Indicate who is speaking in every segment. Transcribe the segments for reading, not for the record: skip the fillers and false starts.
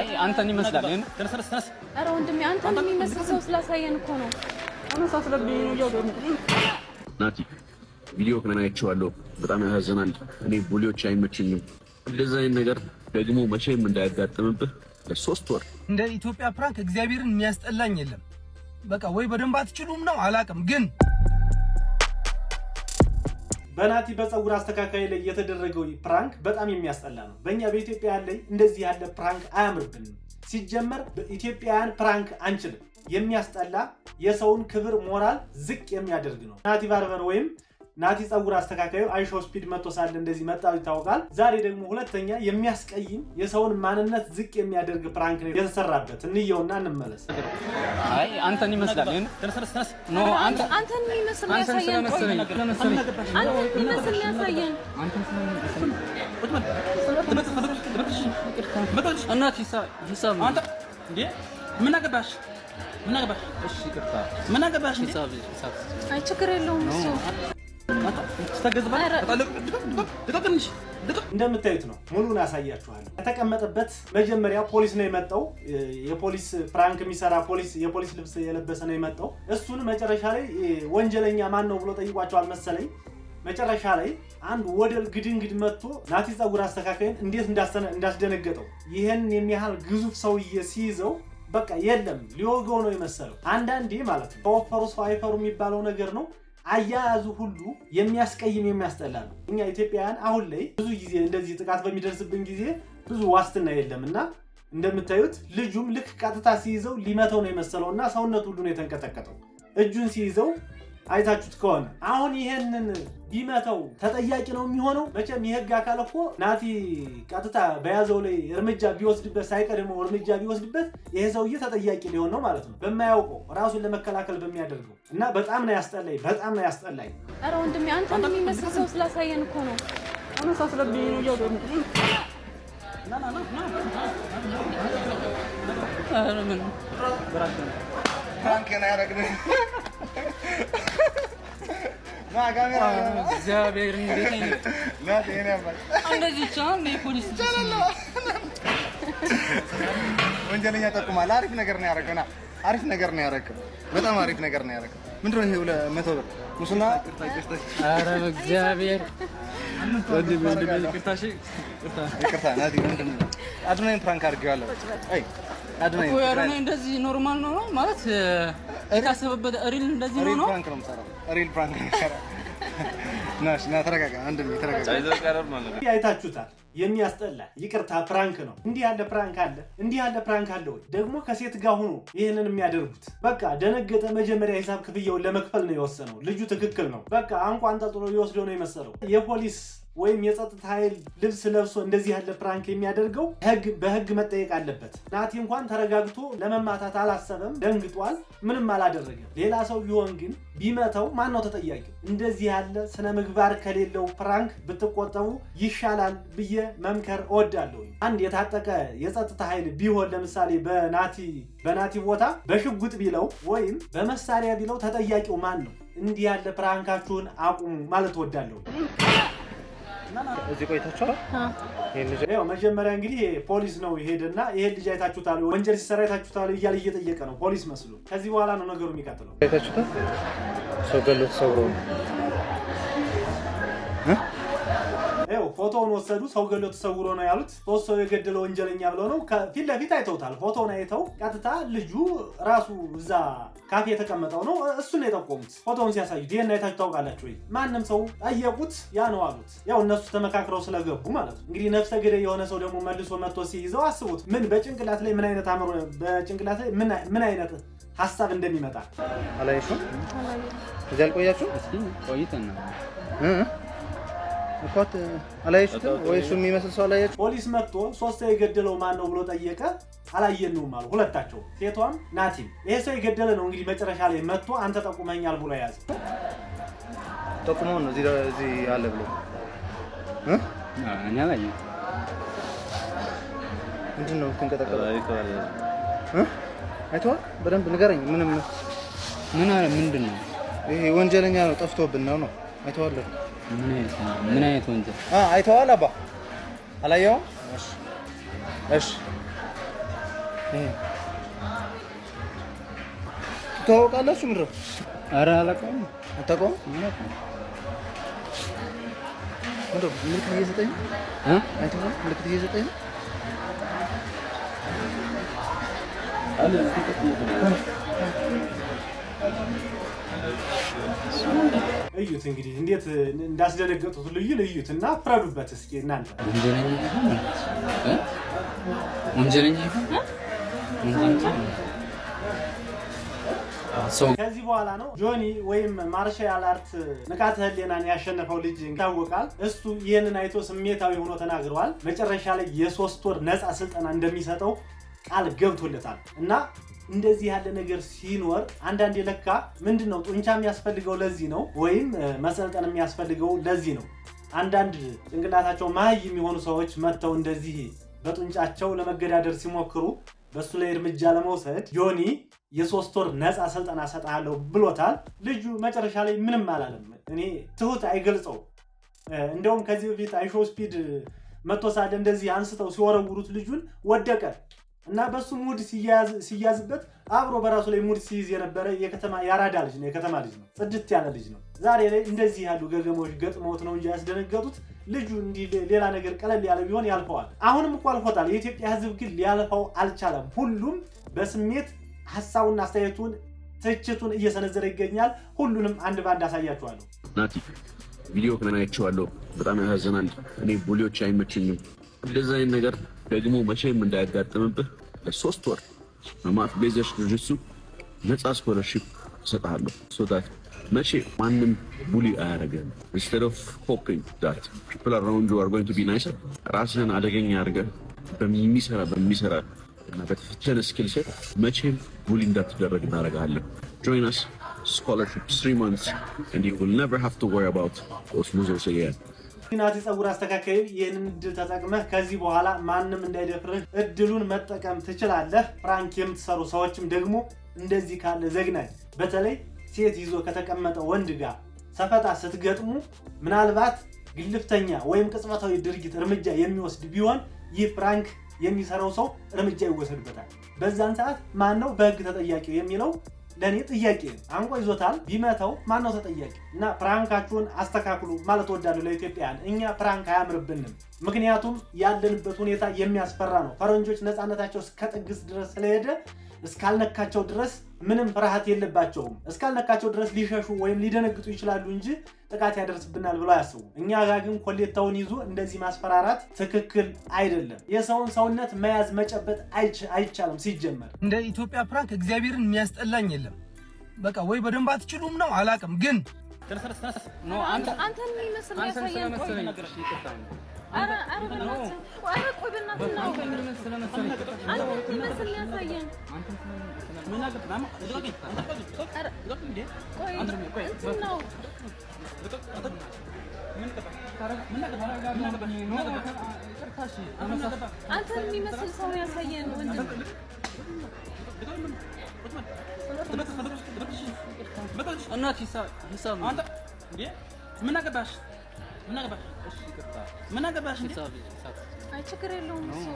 Speaker 1: አይ አንተን ይመስላል ግን
Speaker 2: ተነስ አረ ወንድሜ አንተን የሚመስል ሰው ስላሳየን እኮ ነው አሁን ሳስለብኝ ነው ያው
Speaker 3: ናቲ ቪዲዮ ከናይቼዋለሁ በጣም ያሳዝናል እኔ ቡሊዎች አይመችኝም እንደዛ አይነት ነገር ደግሞ መቼም እንዳያጋጥምብህ ለሶስት ወር
Speaker 4: እንደ ኢትዮጵያ ፕራንክ እግዚአብሔርን የሚያስጠላኝ የለም በቃ ወይ በደንብ አትችሉም ነው አላቅም ግን
Speaker 5: በናቲ በፀጉር አስተካካይ ላይ የተደረገው ፕራንክ በጣም የሚያስጠላ ነው በእኛ በኢትዮጵያ ላይ እንደዚህ ያለ ፕራንክ አያምርብንም ሲጀመር በኢትዮጵያውያን ፕራንክ አንችልም የሚያስጠላ የሰውን ክብር ሞራል ዝቅ የሚያደርግ ነው ናቲ ባርበር ወይም ናቲ ፀጉር አስተካካዩ አይሾ ስፒድ መጥቶሳል እንደዚህ መጣው ይታወቃል ዛሬ ደግሞ ሁለተኛ የሚያስቀይም የሰውን ማንነት ዝቅ የሚያደርግ ፕራንክ ነው የተሰራበት እንየውና እንመለስ
Speaker 1: አይ አንተን ይመስላል ግን ተነስ ኖ
Speaker 2: አንተን የሚመስል ያሳየን አንተን የሚመስል ያሳየን
Speaker 1: እናት ሂሳብ
Speaker 4: አንተ እንዴ ምን አገባሽ እሺ ይቅርታ ምን አገባሽ
Speaker 1: ሂሳብ
Speaker 2: አይ ችግር የለውም እሱ
Speaker 5: እንደምታዩት ነው ሙሉን ያሳያችኋል ከተቀመጠበት መጀመሪያ ፖሊስ ነው የመጣው የፖሊስ ፕራንክ የሚሰራ የፖሊስ ልብስ የለበሰ ነው የመጣው እሱን መጨረሻ ላይ ወንጀለኛ ማን ነው ብሎ ጠይቋቸዋል መሰለኝ መጨረሻ ላይ አንድ ወደል ግድንግድ መጥቶ ናቲ ፀጉር አስተካካይን እንዴት እንዳስደነገጠው ይሄን የሚያህል ግዙፍ ሰውዬ ሲይዘው በቃ የለም ሊወገው ነው የመሰለው አንዳንዴ ማለት ነው ተወፈሩ ሰው አይፈሩ የሚባለው ነገር ነው አያያዙ ሁሉ የሚያስቀይም የሚያስጠላ ነው እኛ ኢትዮጵያውያን አሁን ላይ ብዙ ጊዜ እንደዚህ ጥቃት በሚደርስብን ጊዜ ብዙ ዋስትና የለምና እንደምታዩት ልጁም ልክ ቀጥታ ሲይዘው ሊመተው ነው የመሰለውና ሰውነቱ ሁሉ ነው የተንቀጠቀጠው እጁን ሲይዘው አይታችሁት ከሆነ አሁን ይሄንን ቢመተው ተጠያቂ ነው የሚሆነው መቼም የህግ አካል እኮ ናቲ ቀጥታ በያዘው ላይ እርምጃ ቢወስድበት ሳይቀድመው እርምጃ ቢወስድበት ይሄ ሰውዬ ተጠያቂ ሊሆን ነው ማለት ነው በማያውቀው ራሱን ለመከላከል በሚያደርገው እና በጣም ነው ያስጠላኝ
Speaker 2: አረ ወንድሜ አንተን የሚመስል ሰው ስላሳየን እኮ ነው
Speaker 1: አሁን ሳስለብኝ ነው ያው ና አረ ምን
Speaker 4: ፕራንክ ነው ያደረግነው ና ካሜራ
Speaker 1: እግዚአብሔር እንዴት
Speaker 4: ና ተነባል
Speaker 1: እንደዚህ ቻን ነው ፖሊስ
Speaker 4: ወንጀለኛ ተቆማል አሪፍ ነገር ነው ያደረገና አሪፍ ነገር ነው ያደረገው በጣም አሪፍ ነገር ነው ያደረገው ምንድነው ይሄ 200 ብር ሙስና
Speaker 1: አረ እግዚአብሔር
Speaker 4: ይቅርታ ናቲ ምንድነው አድናኝ ፕራንክ አድርጌዋለሁ አይ አድናኝ
Speaker 1: ወያኔ እንደዚህ ኖርማል ነው ማለት የታሰበበት ሪል እንደዚህ ነው
Speaker 4: ፕራንክ ነው የምሰራው ሪል ፕራንክ ነው የምሰራው ና ተረጋጋ አንድም ተረጋጋ
Speaker 3: አይዞህ ቀረብ ማለት ነው
Speaker 5: አይታችሁታል የሚያስጠላ ይቅርታ ፕራንክ ነው እንዲህ ያለ ፕራንክ አለ ወይ ደግሞ ከሴት ጋር ሆኖ ይሄንን የሚያደርጉት በቃ ደነገጠ መጀመሪያ ሂሳብ ክፍያውን ለመክፈል ነው የወሰነው ልጁ ትክክል ነው በቃ አንቋን ተጥሎ ሊወስደው ነው የመሰለው የፖሊስ ወይም የጸጥታ ኃይል ልብስ ለብሶ እንደዚህ ያለ ፕራንክ የሚያደርገው በህግ መጠየቅ አለበት ናቲ እንኳን ተረጋግቶ ለመማታት አላሰበም ደንግጧል ምንም አላደረገም ሌላ ሰው ቢሆን ግን ቢመተው ማን ነው ተጠያቂው እንደዚህ ያለ ስነ ምግባር ከሌለው ፕራንክ ብትቆጠቡ ይሻላል ብዬ መምከር እወዳለሁ አንድ የታጠቀ የጸጥታ ኃይል ቢሆን ለምሳሌ በናቲ ቦታ በሽጉጥ ቢለው ወይም በመሳሪያ ቢለው ተጠያቂው ማን ነው እንዲህ ያለ ፕራንካችሁን አቁሙ ማለት እወዳለሁ
Speaker 4: እዚህ ቆይታችኋል ይሄን ልጅ
Speaker 5: ያው መጀመሪያ እንግዲህ ፖሊስ ነው ይሄድና ይሄ ልጅ አይታችሁታል ወንጀል ሲሰራ አይታችሁታል እያለ እየጠየቀ ነው ፖሊስ መስሎ ከዚህ በኋላ ነው ነገሩ የሚቀጥለው
Speaker 4: አይታችሁታል ሰው ገሎት ሰውሮ
Speaker 5: ያው ፎቶውን ወሰዱ ሰው ገሎ ተሰውሮ ነው ያሉት ሶስት ሰው የገደለ ወንጀለኛ ብለው ነው ፊት ለፊት አይተውታል ፎቶውን አይተው ቀጥታ ልጁ ራሱ እዛ ካፌ የተቀመጠው ነው እሱ ነው የጠቆሙት ፎቶውን ሲያሳዩት ይሄን አይታችሁ ታውቃላችሁ ወይ ማንንም ሰው ጠየቁት ያ ነው አሉት ያው እነሱ ተመካክረው ስለገቡ ማለት ነው እንግዲህ ነፍሰ ገዳይ የሆነ ሰው ደግሞ መልሶ መጥቶ ሲይዘው አስቡት ምን በጭንቅላት ላይ ምን አይነት አምሮ በጭንቅላት ላይ ምን አይነት ሐሳብ እንደሚመጣ
Speaker 4: አላየሽም እዚህ አልቆያችሁ
Speaker 1: እስኪ ቆይተና
Speaker 4: እኮት አላየሽም ወይ እሱ የሚመስል ሰው አላየሽ
Speaker 5: ፖሊስ መጥቶ ሶስት ሰው የገደለው ማን ነው ብሎ ጠየቀ አላየነውም አሉ ሁለታቸው ሴቷም ናቲም ይሄ ሰው የገደለ ነው እንግዲህ መጨረሻ ላይ መጥቶ አንተ ጠቁመኛል ብሎ ያዘ
Speaker 4: ጠቁመው ነው እዚህ ያለ ብሎ
Speaker 1: እኛ ላይ
Speaker 4: ምንድነው ትንቀጠቀጠው አይተዋል በደንብ ንገረኝ ምንድነው ይሄ ወንጀለኛ ነው ጠፍቶብን ነው አይተዋል
Speaker 1: ምን አይነት ወንጀል
Speaker 4: አይተዋል አባ አላየው እሺ ታውቃላችሁ ምንድነው?
Speaker 1: ኧረ አላውቀውም።
Speaker 4: አታውቀውም? ምንድነው? ምልክት እየሰጠኝ አይተኸው? ምልክት እየሰጠኝ ነው።
Speaker 5: እዩት እንግዲህ እንዴት እንዳስደነገጡት ልዩት እና ፍረዱበት እስኪ እናንተ።
Speaker 1: ወንጀለኛ
Speaker 5: ከዚህ በኋላ ነው ጆኒ ወይም ማርሻል አርት ንቃተ ህሊናን ያሸነፈው ልጅ ይታወቃል። እሱ ይህንን አይቶ ስሜታዊ ሆኖ ተናግሯል። መጨረሻ ላይ የ3 ወር ነፃ ስልጠና እንደሚሰጠው ቃል ገብቶለታል። እና እንደዚህ ያለ ነገር ሲኖር አንዳንዴ ለካ ምንድነው ጡንቻ የሚያስፈልገው ለዚህ ነው፣ ወይም መሰልጠን የሚያስፈልገው ለዚህ ነው። አንዳንድ ጭንቅላታቸው ማይ የሚሆኑ ሰዎች መተው እንደዚህ በጡንጫቸው ለመገዳደር ሲሞክሩ በሱ ላይ እርምጃ ለመውሰድ ጆኒ የ3 ወር ነፃ ስልጠና ሰጣለሁ ብሎታል። ልጁ መጨረሻ ላይ ምንም አላለም። እኔ ትሁት አይገልጸው። እንደውም ከዚህ በፊት አይሾ ስፒድ መቶ ሳለ እንደዚህ አንስተው ሲወረውሩት ልጁን ወደቀ እና በሱ ሙድ ሲያዝበት አብሮ በራሱ ላይ ሙድ ሲይዝ የነበረ ያራዳ ልጅ ነው፣ የከተማ ልጅ ነው፣ ጽድት ያለ ልጅ ነው። ዛሬ ላይ እንደዚህ ያሉ ገገሞች ገጥመውት ነው እንጂ ያስደነገጡት ልጁ እንዲህ ሌላ ነገር ቀለል ያለ ቢሆን ያልፈዋል። አሁንም እኮ አልፎታል። የኢትዮጵያ ሕዝብ ግን ሊያልፈው አልቻለም። ሁሉም በስሜት ሐሳቡና አስተያየቱን ትችቱን እየሰነዘረ ይገኛል። ሁሉንም አንድ ባንድ አሳያችኋለሁ።
Speaker 3: ናቲ ቪዲዮ ከናያቸዋለሁ። በጣም ያሳዝናል። እኔ ቡሊዎች አይመችኝም። እንደዛ አይነት ነገር ደግሞ መቼም እንዳያጋጥምብህ ለ3 ወር በማት ቤዘሽ ድርጅቱ ነፃ ስኮለርሺፕ እሰጥሃለሁ። ሶታት መቼ ማንም ቡሊ አያደርግህም። instead of hoping that people around you are going to be nicer ራስህን አደገኛ አድርገህ በሚሰራ እና በተፈተነ ስኪል ሴት መቼም ቡሊ እንዳትደረግ እናደርግሃለን። join us scholarship 3 months and you will never have to worry about those losers again.
Speaker 5: ናቲ ጸጉር አስተካካይ ይህንን እድል ተጠቅመህ ከዚህ በኋላ ማንም እንዳይደፍርህ እድሉን መጠቀም ትችላለህ። ፍራንክ የምትሰሩ ሰዎችም ደግሞ እንደዚህ ካለ ዘግናኝ በተለይ ሴት ይዞ ከተቀመጠ ወንድ ጋር ሰፈጣ ስትገጥሙ ምናልባት ግልፍተኛ ወይም ቅጽበታዊ ድርጊት እርምጃ የሚወስድ ቢሆን ይህ ፍራንክ የሚሰራው ሰው እርምጃ ይወሰድበታል። በዛን ሰዓት ማን ነው በህግ ተጠያቂው የሚለው ለኔ ጥያቄ ነው። አንቆ ይዞታል ቢመታው ማን ነው ተጠያቂ? እና ፍራንካችሁን አስተካክሉ ማለት ወዳሉ ለኢትዮጵያን እኛ ፍራንክ አያምርብንም። ምክንያቱም ያለንበት ሁኔታ የሚያስፈራ ነው። ፈረንጆች ነፃነታቸው እስከ ጥግስ ድረስ ስለሄደ እስካልነካቸው ድረስ ምንም ፍርሃት የለባቸውም። እስካልነካቸው ድረስ ሊሸሹ ወይም ሊደነግጡ ይችላሉ እንጂ ጥቃት ያደርስብናል ብለው አያስቡ። እኛ ጋር ግን ኮሌታውን ይዞ እንደዚህ ማስፈራራት ትክክል አይደለም። የሰውን ሰውነት መያዝ መጨበጥ አይቻልም። ሲጀመር
Speaker 6: እንደ ኢትዮጵያ ፍራንክ እግዚአብሔርን የሚያስጠላኝ የለም። በቃ ወይ በደንብ አትችሉም ነው አላውቅም። ግን
Speaker 2: አንተን የሚመስል ያሳየን አረ ቆይ በእናትህ ነው አንተን የሚመስል ያሳየን አንተን የሚመስል ሰው ያሳየን ወንድም
Speaker 1: እናት ሂሳብ አንተ እንዴ ምን አገባሽ? ምን አገባሽ?
Speaker 2: አይ ችግር የለውም እሱ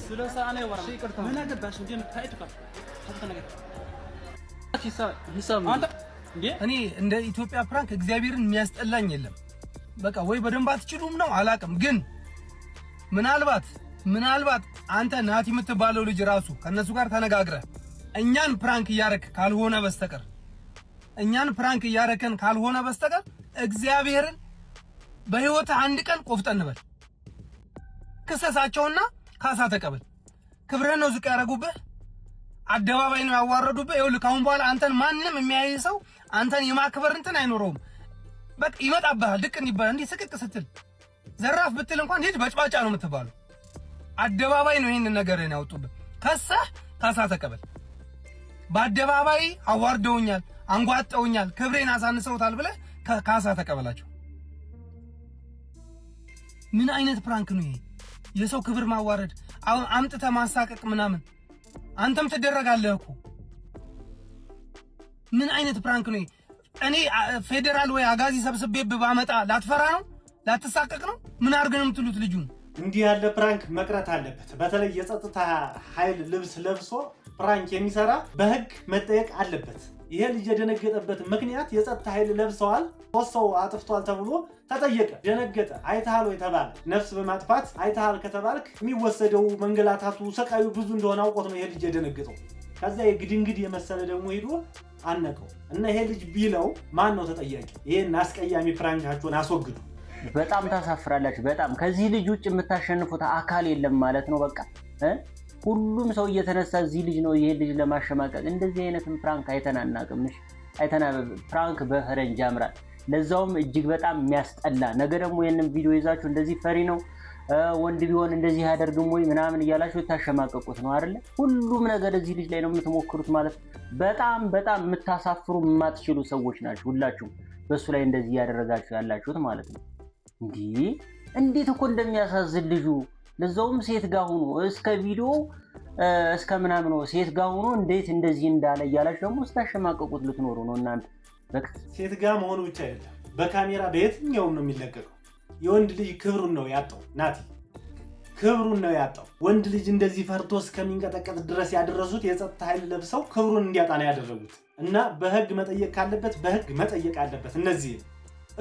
Speaker 1: ስለሳ እኔ ወራ ምን አገባሽ? እንዴ ታይቷል ሂሳብ አንተ እንዴ
Speaker 6: እኔ እንደ ኢትዮጵያ ፍራንክ እግዚአብሔርን የሚያስጠላኝ የለም። በቃ ወይ በደንብ አትችሉም ነው አላውቅም። ግን ምናልባት አንተ ናቲ የምትባለው ልጅ ራሱ ከነሱ ጋር ተነጋግረህ እኛን ፕራንክ እያረክ ካልሆነ በስተቀር እግዚአብሔርን በህይወት አንድ ቀን ቆፍጠን በል ክሰሳቸውና ካሳ ተቀበል። ክብርህን ነው ዝቅ ያደረጉብህ፣ አደባባይ ነው ያዋረዱብህ። ይኸውልህ ካሁን በኋላ አንተን ማንም የሚያይ ሰው አንተን የማክበር እንትን አይኖረውም። በቃ ይመጣብሃል፣ ድቅን ይባላል። እንዲህ ስቅቅ ስትል ዘራፍ ብትል እንኳን ሂድ በጭባጫ ነው የምትባለው። አደባባይ ነው ይሄንን ነገርን ያወጡብህ። ከሳህ ካሳ ተቀበል። በአደባባይ አዋርደውኛል፣ አንጓጠውኛል፣ ክብሬን አሳንሰውታል ብለህ ካሳ ተቀበላቸው። ምን አይነት ፕራንክ ነው ይሄ? የሰው ክብር ማዋረድ፣ አሁን አምጥተህ ማሳቀቅ ምናምን። አንተም ትደረጋለህ እኮ። ምን አይነት ፕራንክ ነው ይሄ? እኔ ፌደራል ወይ አጋዚ ሰብስቤ ባመጣ ላትፈራ ነው? ላትሳቀቅ ነው? ምን አድርገህ ነው የምትሉት? ልጁን
Speaker 5: እንዲህ ያለ ፕራንክ መቅረት አለበት። በተለይ የጸጥታ ኃይል ልብስ ለብሶ ፕራንክ የሚሰራ በህግ መጠየቅ አለበት። ይሄ ልጅ የደነገጠበት ምክንያት የጸጥታ ኃይል ለብሰዋል 3 ሰው አጥፍቷል ተብሎ ተጠየቀ። ደነገጠ። አይተሃል ወይ ተባለ። ነፍስ በማጥፋት አይተሃል ከተባልክ የሚወሰደው መንገላታቱ ሰቃዩ ብዙ እንደሆነ አውቆት ነው ይሄ ልጅ የደነገጠው። ከዛ የግድንግድ የመሰለ ደግሞ ሄዶ አነቀው እና ይሄ ልጅ ቢለው ማን ነው ተጠያቂ? ይሄን አስቀያሚ ፕራንካችሁን አስወግዱ።
Speaker 7: በጣም ታሳፍራላችሁ። በጣም ከዚህ ልጅ ውጭ የምታሸንፉት አካል የለም ማለት ነው። በቃ ሁሉም ሰው እየተነሳ እዚህ ልጅ ነው ይሄ ልጅ ለማሸማቀቅ። እንደዚህ አይነትን ፕራንክ አይተናናቅም። ፕራንክ በፈረንጅ ያምራል። ለዛውም እጅግ በጣም የሚያስጠላ ነገ ደግሞ ይሄንን ቪዲዮ ይዛችሁ እንደዚህ ፈሪ ነው ወንድ ቢሆን እንደዚህ ያደርግም ወይ ምናምን እያላችሁ ታሸማቀቁት ነው አይደል? ሁሉም ነገር እዚህ ልጅ ላይ ነው የምትሞክሩት ማለት በጣም የምታሳፍሩ የማትችሉ ሰዎች ናችሁ ሁላችሁም በሱ ላይ እንደዚህ ያደረጋችሁ ያላችሁት ማለት ነው። እንዴት እኮ እንደሚያሳዝን ልጁ ለዛውም ሴት ጋር ሆኖ እስከ ቪዲዮ እስከ ምናምን ነው ሴት ጋር ሆኖ እንዴት እንደዚህ እንዳለ እያላችሁ ደግሞ ስታሸማቀቁት ልትኖሩ ነው እናንተ። በቃ
Speaker 5: ሴት ጋር መሆኑ ብቻ አይደለም በካሜራ በየትኛውም ነው የሚለቀቀው። የወንድ ልጅ ክብሩን ነው ያጣው። ናቲ ክብሩን ነው ያጣው። ወንድ ልጅ እንደዚህ ፈርቶ እስከሚንቀጠቀጥ ድረስ ያደረሱት የጸጥታ ኃይል ለብሰው ክብሩን እንዲያጣ ነው ያደረጉት እና በህግ መጠየቅ ካለበት በህግ መጠየቅ አለበት። እነዚህ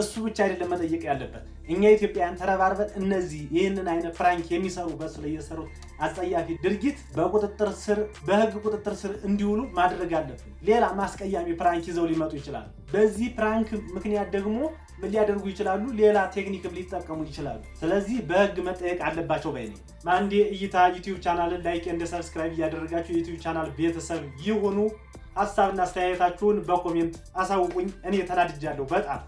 Speaker 5: እሱ ብቻ አይደለም መጠየቅ ያለበት። እኛ ኢትዮጵያውያን ተረባርበን እነዚህ ይህንን አይነት ፍራንክ የሚሰሩ በሱ ላይ የሰሩት አጸያፊ ድርጊት በቁጥጥር ስር በህግ ቁጥጥር ስር እንዲውሉ ማድረግ አለብን። ሌላ ማስቀያሚ ፍራንክ ይዘው ሊመጡ ይችላሉ። በዚህ ፍራንክ ምክንያት ደግሞ ምን ሊያደርጉ ይችላሉ? ሌላ ቴክኒክም ሊጠቀሙ ይችላሉ። ስለዚህ በህግ መጠየቅ አለባቸው ባይ ነኝ። ማንዴ እይታ ዩቲዩብ ቻናልን ላይክ እንደ ሰብስክራይብ እያደረጋችሁ የዩቲዩብ ቻናል ቤተሰብ ይሁኑ። ሀሳብና አስተያየታችሁን በኮሜንት አሳውቁኝ። እኔ ተናድጃለሁ በጣም